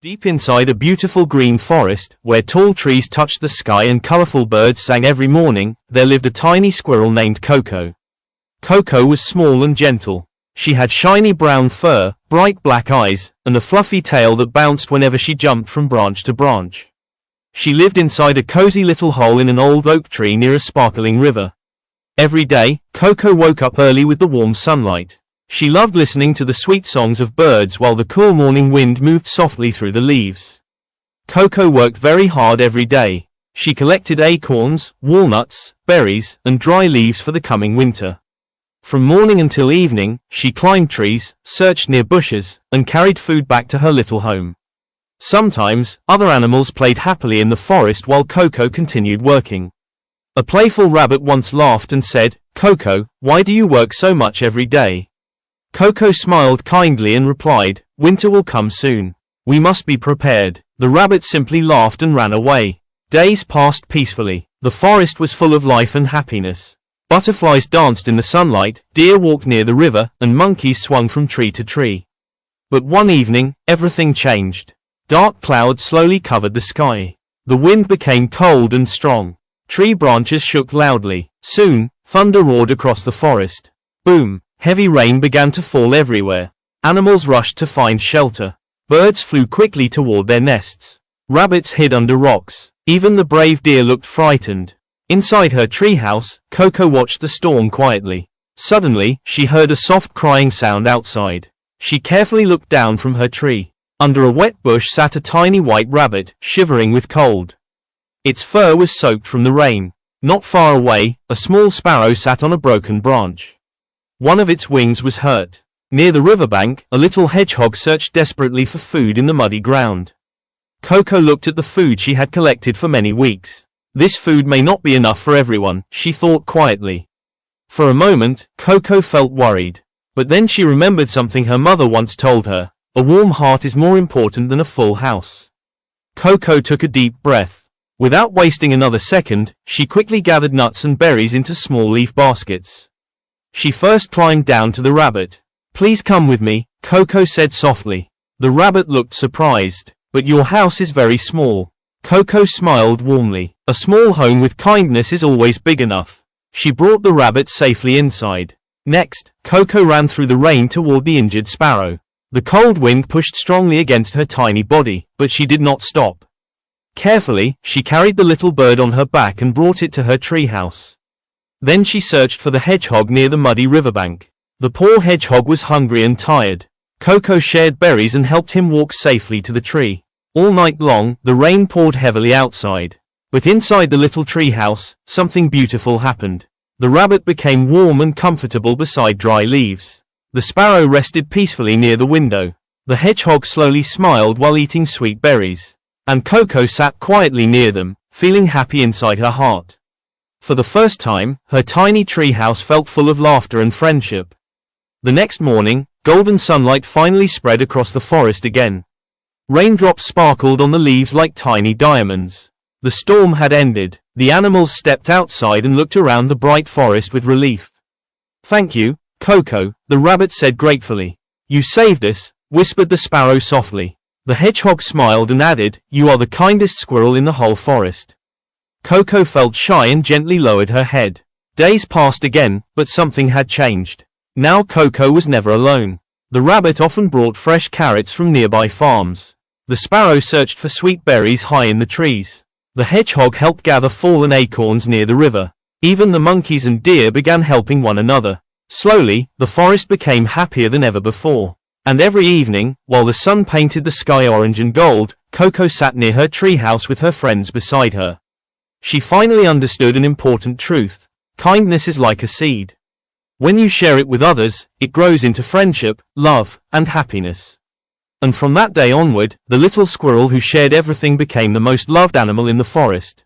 Deep inside a beautiful green forest, where tall trees touched the sky and colorful birds sang every morning, there lived a tiny squirrel named Coco. Coco was small and gentle. She had shiny brown fur, bright black eyes, and a fluffy tail that bounced whenever she jumped from branch to branch. She lived inside a cozy little hole in an old oak tree near a sparkling river. Every day, Coco woke up early with the warm sunlight. She loved listening to the sweet songs of birds while the cool morning wind moved softly through the leaves. Coco worked very hard every day. She collected acorns, walnuts, berries, and dry leaves for the coming winter. From morning until evening, she climbed trees, searched near bushes, and carried food back to her little home. Sometimes, other animals played happily in the forest while Coco continued working. A playful rabbit once laughed and said, "Coco, why do you work so much every day?" Coco smiled kindly and replied, "Winter will come soon. We must be prepared." The rabbit simply laughed and ran away. Days passed peacefully. The forest was full of life and happiness. Butterflies danced in the sunlight, deer walked near the river, and monkeys swung from tree to tree. But one evening, everything changed. Dark clouds slowly covered the sky. The wind became cold and strong. Tree branches shook loudly. Soon, thunder roared across the forest. Boom! Heavy rain began to fall everywhere. Animals rushed to find shelter. Birds flew quickly toward their nests. Rabbits hid under rocks. Even the brave deer looked frightened. Inside her treehouse, Coco watched the storm quietly. Suddenly, she heard a soft crying sound outside. She carefully looked down from her tree. Under a wet bush sat a tiny white rabbit, shivering with cold. Its fur was soaked from the rain. Not far away, a small sparrow sat on a broken branch. One of its wings was hurt. Near the riverbank, a little hedgehog searched desperately for food in the muddy ground. Coco looked at the food she had collected for many weeks. This food may not be enough for everyone, she thought quietly. For a moment, Coco felt worried. But then she remembered something her mother once told her: a warm heart is more important than a full house. Coco took a deep breath. Without wasting another second, she quickly gathered nuts and berries into small leaf baskets. She first climbed down to the rabbit. "Please come with me," Coco said softly. The rabbit looked surprised. "But your house is very small." Coco smiled warmly. "A small home with kindness is always big enough." She brought the rabbit safely inside. Next, Coco ran through the rain toward the injured sparrow. The cold wind pushed strongly against her tiny body, but she did not stop. Carefully, she carried the little bird on her back and brought it to her treehouse. Then she searched for the hedgehog near the muddy riverbank. The poor hedgehog was hungry and tired. Coco shared berries and helped him walk safely to the tree. All night long, the rain poured heavily outside. But inside the little treehouse, something beautiful happened. The rabbit became warm and comfortable beside dry leaves. The sparrow rested peacefully near the window. The hedgehog slowly smiled while eating sweet berries. And Coco sat quietly near them, feeling happy inside her heart. For the first time, her tiny treehouse felt full of laughter and friendship. The next morning, golden sunlight finally spread across the forest again. Raindrops sparkled on the leaves like tiny diamonds. The storm had ended. The animals stepped outside and looked around the bright forest with relief. "Thank you, Coco," the rabbit said gratefully. "You saved us," whispered the sparrow softly. The hedgehog smiled and added, "You are the kindest squirrel in the whole forest." Coco felt shy and gently lowered her head. Days passed again, but something had changed. Now Coco was never alone. The rabbit often brought fresh carrots from nearby farms. The sparrow searched for sweet berries high in the trees. The hedgehog helped gather fallen acorns near the river. Even the monkeys and deer began helping one another. Slowly, the forest became happier than ever before. And every evening, while the sun painted the sky orange and gold, Coco sat near her treehouse with her friends beside her. She finally understood an important truth. Kindness is like a seed. When you share it with others, it grows into friendship, love, and happiness. And from that day onward, the little squirrel who shared everything became the most loved animal in the forest.